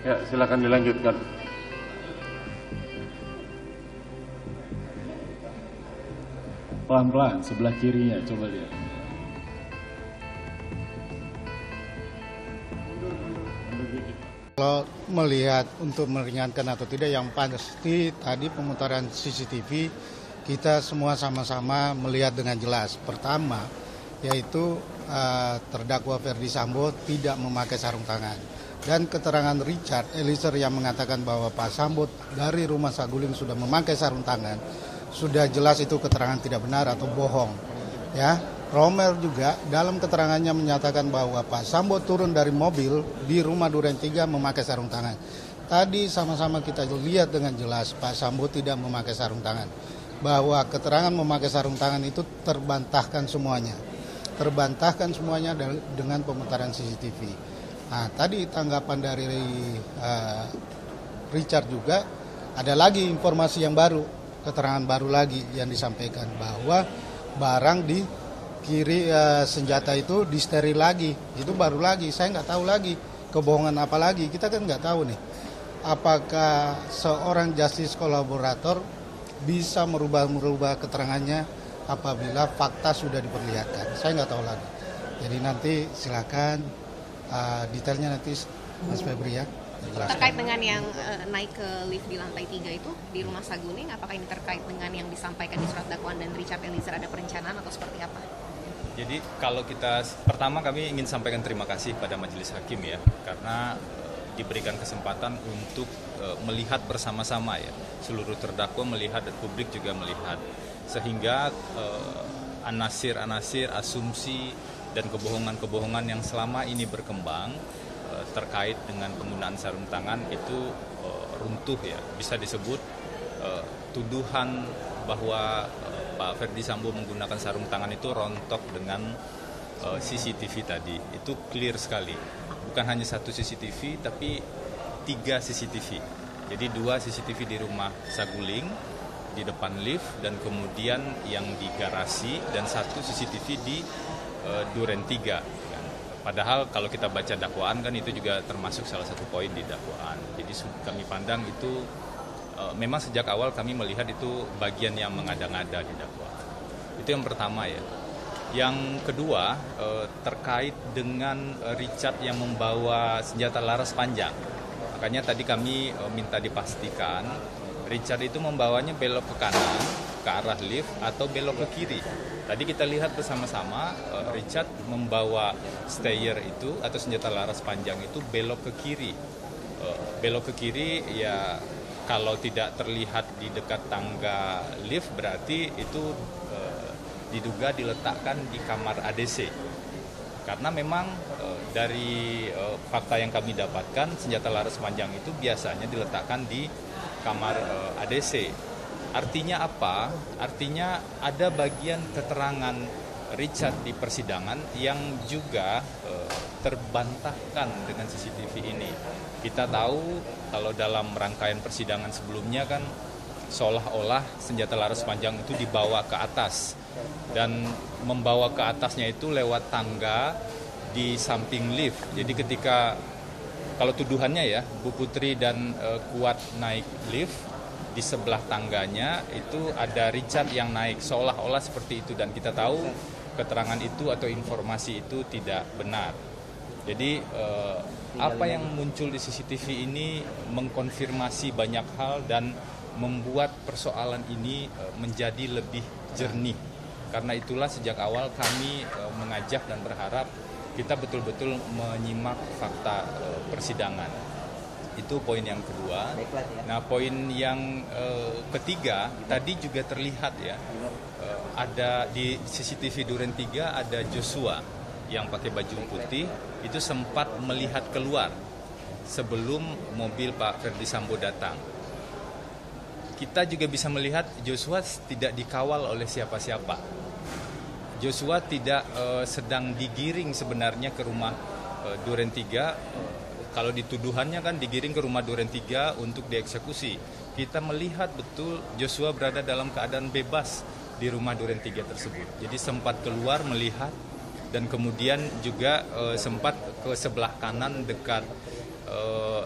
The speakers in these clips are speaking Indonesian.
Ya, silakan dilanjutkan. Pelan-pelan, sebelah kirinya, coba lihat. Kalau melihat untuk meringankan atau tidak, yang pasti tadi pemutaran CCTV kita semua sama-sama melihat dengan jelas. Pertama, yaitu terdakwa Ferdy Sambo tidak memakai sarung tangan. Dan keterangan Richard Eliezer yang mengatakan bahwa Pak Sambo dari rumah Saguling sudah memakai sarung tangan, sudah jelas itu keterangan tidak benar atau bohong. Ya, Romer juga dalam keterangannya menyatakan bahwa Pak Sambo turun dari mobil di rumah Duren 3 memakai sarung tangan. Tadi sama-sama kita lihat dengan jelas Pak Sambo tidak memakai sarung tangan. Bahwa keterangan memakai sarung tangan itu terbantahkan semuanya. Terbantahkan semuanya dengan pemutaran CCTV. Nah, tadi tanggapan dari Richard juga, ada lagi informasi yang baru, keterangan baru lagi yang disampaikan bahwa barang di kiri senjata itu disteril lagi. Itu baru lagi, saya nggak tahu lagi kebohongan apa lagi, kita kan nggak tahu nih. Apakah seorang justice kolaborator bisa merubah keterangannya apabila fakta sudah diperlihatkan? Saya nggak tahu lagi. Jadi nanti silakan detailnya nanti Mas Febri ya. Terkait dengan yang naik ke lift di lantai 3 itu di rumah Saguling, apakah ini terkait dengan yang disampaikan di surat dakwaan dan Richard Eliezer, ada perencanaan atau seperti apa? Jadi kalau pertama kami ingin sampaikan terima kasih pada majelis hakim ya, karena diberikan kesempatan untuk melihat bersama-sama ya, seluruh terdakwa melihat dan publik juga melihat, sehingga anasir-anasir, asumsi dan kebohongan-kebohongan yang selama ini berkembang terkait dengan penggunaan sarung tangan itu runtuh ya. Bisa disebut tuduhan bahwa Pak Ferdy Sambo menggunakan sarung tangan itu rontok dengan CCTV tadi. Itu clear sekali. Bukan hanya satu CCTV tapi 3 CCTV. Jadi 2 CCTV di rumah Saguling di depan lift dan kemudian yang di garasi dan 1 CCTV di Duren 3. Padahal kalau kita baca dakwaan kan itu juga termasuk salah satu poin di dakwaan. Jadi kami pandang itu memang sejak awal kami melihat itu bagian yang mengada-ngada di dakwaan. Itu yang pertama ya. Yang kedua terkait dengan Richard yang membawa senjata laras panjang. Makanya tadi kami minta dipastikan Richard itu membawanya belok ke kanan ke arah lift atau belok ke kiri. Tadi kita lihat bersama-sama Richard membawa stayer itu atau senjata laras panjang itu belok ke kiri. Belok ke kiri ya, kalau tidak terlihat di dekat tangga lift berarti itu diduga diletakkan di kamar ADC. Karena memang dari fakta yang kami dapatkan senjata laras panjang itu biasanya diletakkan di kamar ADC. Artinya apa? Artinya ada bagian keterangan Richard di persidangan yang juga terbantahkan dengan CCTV ini. Kita tahu kalau dalam rangkaian persidangan sebelumnya kan seolah-olah senjata laras panjang itu dibawa ke atas dan membawa ke atasnya itu lewat tangga di samping lift. Jadi ketika kalau tuduhannya ya Bu Putri dan Kuat naik lift, di sebelah tangganya itu ada Richard yang naik, seolah-olah seperti itu, dan kita tahu keterangan itu atau informasi itu tidak benar. Jadi apa yang muncul di CCTV ini mengkonfirmasi banyak hal dan membuat persoalan ini menjadi lebih jernih. Karena itulah sejak awal kami mengajak dan berharap kita betul-betul menyimak fakta persidangan. Itu poin yang kedua. Nah, poin yang ketiga tadi juga terlihat ya, ada di CCTV Duren 3 ada Joshua yang pakai baju putih itu sempat melihat keluar sebelum mobil Pak Ferdy Sambo datang. Kita juga bisa melihat Joshua tidak dikawal oleh siapa-siapa. Joshua tidak sedang digiring sebenarnya ke rumah Duren 3. Kalau dituduhannya kan digiring ke rumah Duren 3 untuk dieksekusi. Kita melihat betul Joshua berada dalam keadaan bebas di rumah Duren 3 tersebut. Jadi sempat keluar melihat dan kemudian juga sempat ke sebelah kanan dekat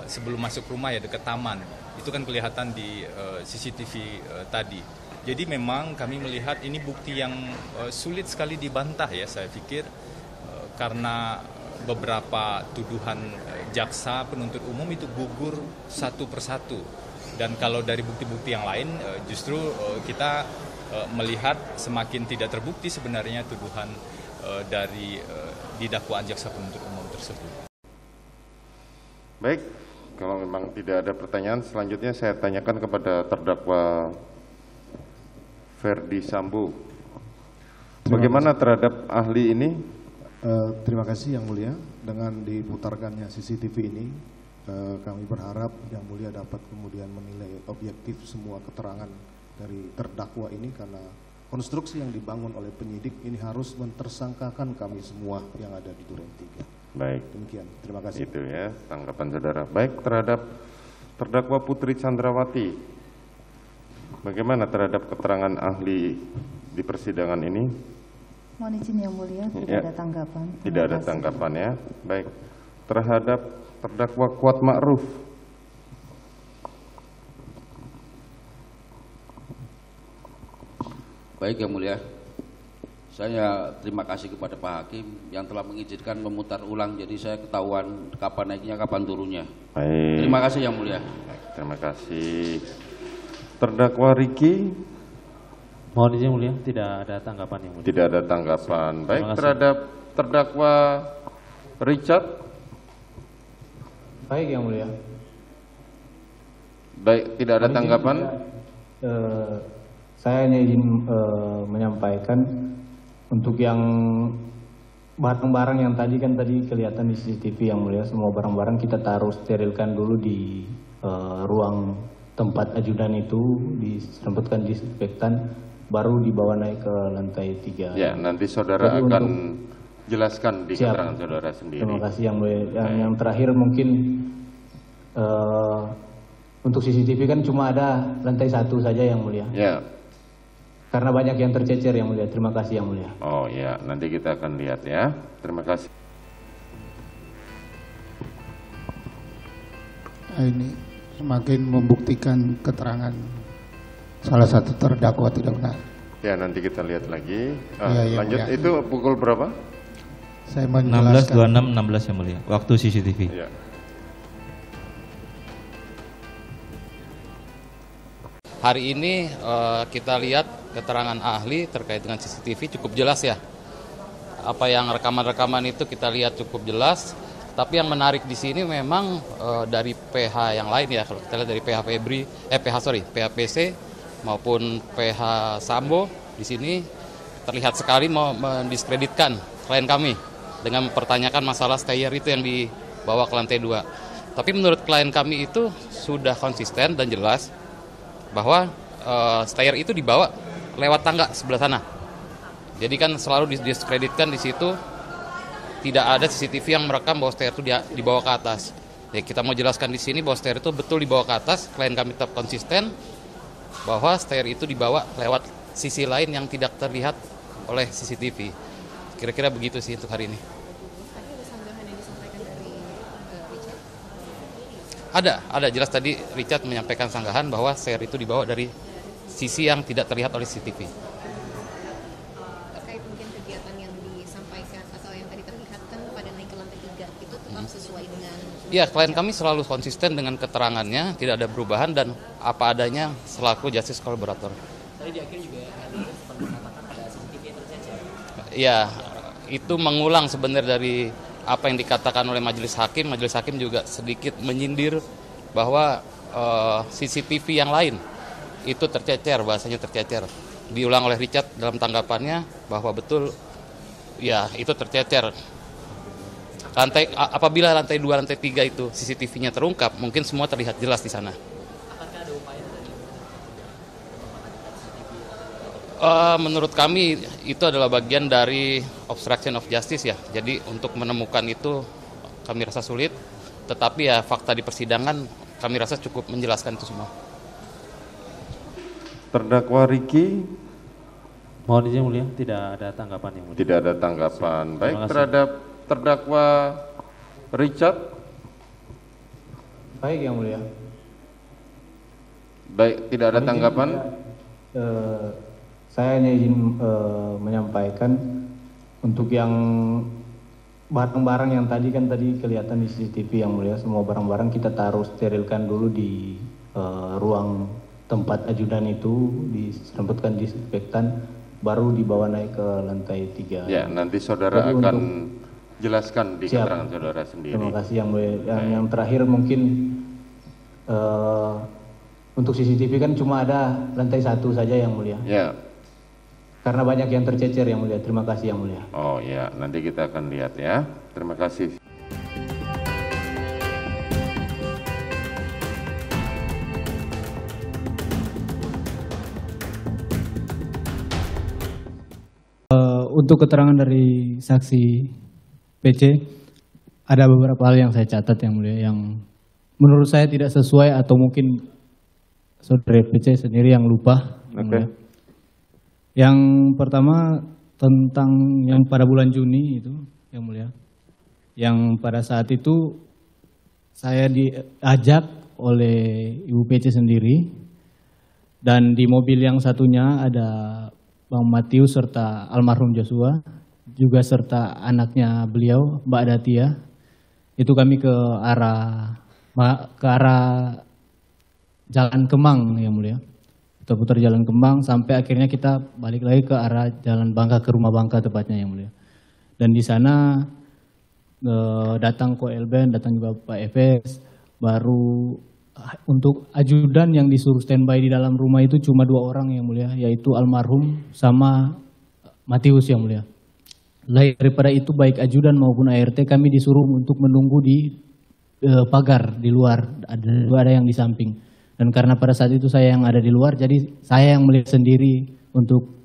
sebelum masuk rumah ya, dekat taman. Itu kan kelihatan di CCTV tadi. Jadi memang kami melihat ini bukti yang sulit sekali dibantah ya, saya pikir, karena beberapa tuduhan jaksa penuntut umum itu gugur satu persatu. Dan kalau dari bukti-bukti yang lain justru kita melihat semakin tidak terbukti sebenarnya tuduhan dari di dakwaan jaksa penuntut umum tersebut. Baik, kalau memang tidak ada pertanyaan, selanjutnya saya tanyakan kepada terdakwa Ferdi Sambo. Bagaimana terhadap ahli ini? Terima kasih Yang Mulia. Dengan diputarkannya CCTV ini, kami berharap Yang Mulia dapat kemudian menilai objektif semua keterangan dari terdakwa ini, karena konstruksi yang dibangun oleh penyidik ini harus mentersangkakan kami semua yang ada di Duren 3. Baik. Demikian, terima kasih. Itu ya tanggapan saudara. Baik, terhadap terdakwa Putri Chandrawati, bagaimana terhadap keterangan ahli di persidangan ini? Mohon izin Yang Mulia, tidak ada tanggapan. Tidak ada tanggapan ya. Baik, terhadap terdakwa Kuat Ma'ruf. Baik Yang Mulia, saya terima kasih kepada Pak Hakim yang telah mengizinkan memutar ulang, jadi saya ketahuan kapan naiknya, kapan turunnya. Baik. Terima kasih Yang Mulia. Baik, terima kasih. Terdakwa Riki. Mohon izin Yang Mulia, tidak ada tanggapan Yang Mulia. Tidak ada tanggapan. Baik, terhadap terdakwa Richard. Baik Yang Mulia. Baik, tidak ada tanggapan. Saya hanya izin menyampaikan untuk yang barang-barang yang tadi kelihatan di CCTV Yang Mulia, semua barang-barang kita taruh sterilkan dulu di ruang tempat ajudan itu, disempatkan disinfektan, baru dibawa naik ke lantai 3. Ya, nanti saudara jadi akan jelaskan di siap. keterangan saudara sendiri. Terima kasih Yang Mulia. Yang terakhir mungkin untuk CCTV kan cuma ada lantai 1 saja Yang Mulia. Ya. Karena banyak yang tercecer Yang Mulia. Terima kasih Yang Mulia. Oh ya, nanti kita akan lihat ya. Terima kasih. Ini semakin membuktikan keterangan salah satu terdakwa tidak benar. Ya, nanti kita lihat lagi. Ya, Lanjut, ya. itu pukul berapa? Saya menjelaskan. 16.26 16 Yang Mulia, waktu CCTV. Ya. Hari ini kita lihat keterangan ahli terkait dengan CCTV cukup jelas ya. Apa yang rekaman-rekaman itu kita lihat cukup jelas. Tapi yang menarik di sini memang dari PH yang lain ya. Kalau kita lihat dari PH PH PC maupun PH Sambo di sini terlihat sekali mau mendiskreditkan klien kami dengan mempertanyakan masalah stayer itu yang dibawa ke lantai 2. Tapi menurut klien kami itu sudah konsisten dan jelas bahwa stayer itu dibawa lewat tangga sebelah sana. Jadi kan selalu didiskreditkan di situ, tidak ada CCTV yang merekam bahwa stayer itu dibawa ke atas. Ya, kita mau jelaskan di sini bahwa stayer itu betul dibawa ke atas. Klien kami tetap konsisten bahwa stayer itu dibawa lewat sisi lain yang tidak terlihat oleh CCTV. Kira-kira begitu sih untuk hari ini. Tadi ada sanggahan yang disampaikan dari Richard? Ada jelas tadi Richard menyampaikan sanggahan bahwa stayer itu dibawa dari sisi yang tidak terlihat oleh CCTV. Terkait mungkin kegiatan yang disampaikan atau yang tadi terlihat kan pada naik ke lantai 3 itu tetap sesuai dengan... Ya, klien kami selalu konsisten dengan keterangannya, tidak ada perubahan dan apa adanya selaku justice collaborator. Tadi di akhir juga sempat mengatakan ada CCTV yang tercecer. Ya, itu mengulang sebenarnya dari apa yang dikatakan oleh majelis hakim. Majelis hakim juga sedikit menyindir bahwa CCTV yang lain itu tercecer, bahasanya tercecer. Diulang oleh Richard dalam tanggapannya bahwa betul ya itu tercecer. Apabila lantai 2, lantai 3 itu CCTV-nya terungkap, mungkin semua terlihat jelas di sana. Apakah ada upaya dari Menurut kami itu adalah bagian dari obstruction of justice ya. Jadi untuk menemukan itu kami rasa sulit, tetapi ya fakta di persidangan kami rasa cukup menjelaskan itu semua. Terdakwa Riki. Mohon izin Mulia, tidak ada tanggapan Yang Mulia. Tidak ada tanggapan. Baik, terhadap terdakwa Richard. Baik yang mulia. Baik, tidak ada tanggapan? Saya hanya izin menyampaikan untuk yang barang-barang yang tadi kelihatan di CCTV yang mulia, semua barang-barang kita taruh sterilkan dulu di ruang tempat ajudan itu, disempatkan disinfektan, baru dibawa naik ke lantai 3. Ya, nanti saudara jadi akan jelaskan di siap, keterangan saudara sendiri. Terima kasih yang mulia. Yang terakhir mungkin untuk CCTV kan cuma ada lantai 1 saja yang mulia. Ya. Karena banyak yang tercecer yang mulia. Terima kasih yang mulia. Oh ya, nanti kita akan lihat ya. Terima kasih. Untuk keterangan dari saksi PC, ada beberapa hal yang saya catat yang mulia, yang menurut saya tidak sesuai atau mungkin saudara PC sendiri yang lupa. Yang mulia. Yang pertama tentang yang pada bulan Juni itu, yang mulia, yang pada saat itu saya diajak oleh Ibu PC sendiri, dan di mobil yang satunya ada Bang Matius serta almarhum Joshua, juga serta anaknya beliau, Mbak Datia. Itu kami ke arah Jalan Kemang yang mulia. Kita putar Jalan Kemang sampai akhirnya kita balik lagi ke arah Jalan Bangka, ke rumah Bangka tepatnya yang mulia. Dan di sana datang Koel Ben, datang juga Pak Efes, baru untuk ajudan yang disuruh standby di dalam rumah itu cuma 2 orang yang mulia, yaitu almarhum sama Matius yang mulia. Lain daripada itu baik ajudan maupun ART kami disuruh untuk menunggu di pagar di luar, ada yang di samping. Dan karena pada saat itu saya yang ada di luar, jadi saya yang melihat sendiri untuk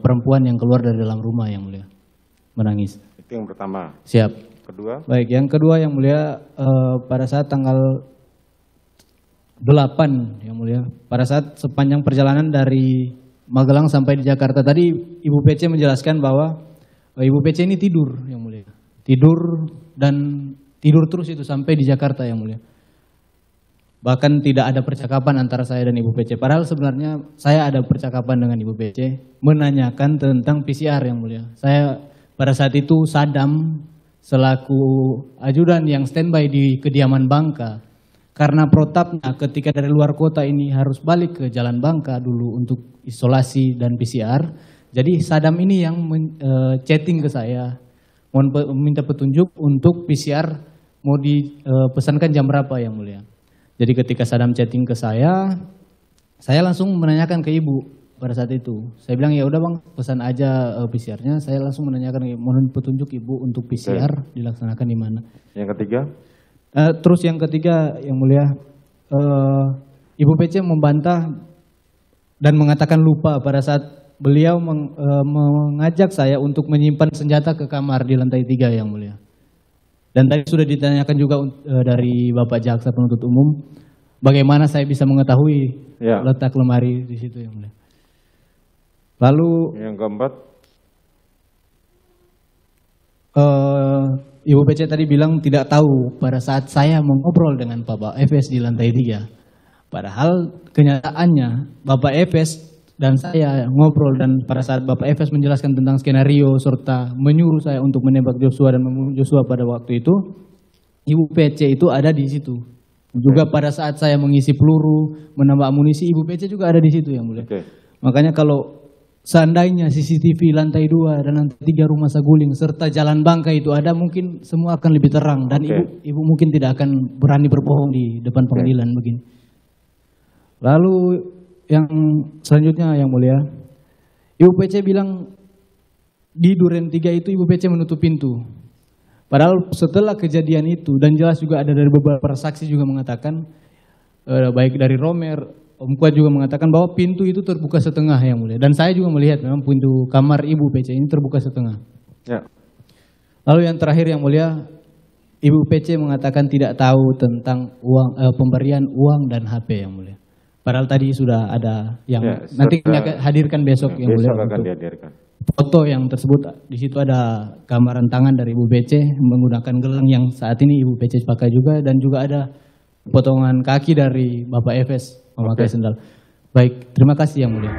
perempuan yang keluar dari dalam rumah yang mulia, menangis. Itu yang pertama. Siap. Kedua? Baik, yang kedua yang mulia, pada saat tanggal 8 yang mulia, pada saat sepanjang perjalanan dari Magelang sampai di Jakarta tadi Ibu PC menjelaskan bahwa Ibu PC ini tidur yang mulia, tidur terus itu sampai di Jakarta yang mulia. Bahkan tidak ada percakapan antara saya dan Ibu PC. Padahal sebenarnya saya ada percakapan dengan Ibu PC menanyakan tentang PCR yang mulia. Saya pada saat itu Sadam selaku ajudan yang standby di kediaman Bangka. Karena protapnya ketika dari luar kota ini harus balik ke Jalan Bangka dulu untuk isolasi dan PCR. Jadi Sadam ini yang chatting ke saya, meminta petunjuk untuk PCR mau dipesankan jam berapa yang mulia. Jadi ketika Sadam chatting ke saya langsung menanyakan ke Ibu pada saat itu. Saya bilang ya udah Bang, pesan aja PCR-nya. Saya langsung menanyakan, mohon petunjuk Ibu untuk PCR dilaksanakan di mana. Yang ketiga? Terus yang ketiga yang mulia, Ibu PC membantah dan mengatakan lupa pada saat beliau mengajak saya untuk menyimpan senjata ke kamar di lantai 3 yang mulia. Dan tadi sudah ditanyakan juga dari Bapak Jaksa Penuntut Umum, bagaimana saya bisa mengetahui letak lemari di situ yang mulia. Lalu yang keempat, Ibu PC tadi bilang tidak tahu pada saat saya mengobrol dengan Bapak Efes di lantai 3. Padahal kenyataannya Bapak Efes dan saya ngobrol, dan pada saat Bapak Efes menjelaskan tentang skenario serta menyuruh saya untuk menembak Joshua dan membunuh Joshua pada waktu itu, Ibu PC itu ada di situ. Juga pada saat saya mengisi peluru, menambah amunisi, Ibu PC juga ada di situ yang mulia. Makanya kalau seandainya CCTV lantai 2 dan lantai 3 rumah Saguling serta Jalan Bangka itu ada, mungkin semua akan lebih terang dan ibu mungkin tidak akan berani berbohong di depan pengadilan begini. Lalu yang selanjutnya yang mulia, Ibu PC bilang di Duren 3 itu Ibu PC menutup pintu. Padahal setelah kejadian itu, dan jelas juga ada dari beberapa saksi juga mengatakan, baik dari Romer, Om Kuat juga mengatakan bahwa pintu itu terbuka setengah yang mulia. Dan saya juga melihat memang pintu kamar Ibu PC ini terbuka setengah. Ya. Lalu yang terakhir yang mulia, Ibu PC mengatakan tidak tahu tentang pemberian uang dan HP yang mulia. Padahal tadi sudah ada yang nanti kami akan hadirkan besok yang mulia. Besok akan dihadirkan. Foto yang tersebut, di situ ada gambaran tangan dari Ibu PC menggunakan gelang yang saat ini Ibu PC pakai juga, dan juga ada potongan kaki dari Bapak Efes memakai sendal. Baik, terima kasih Yang Mulia.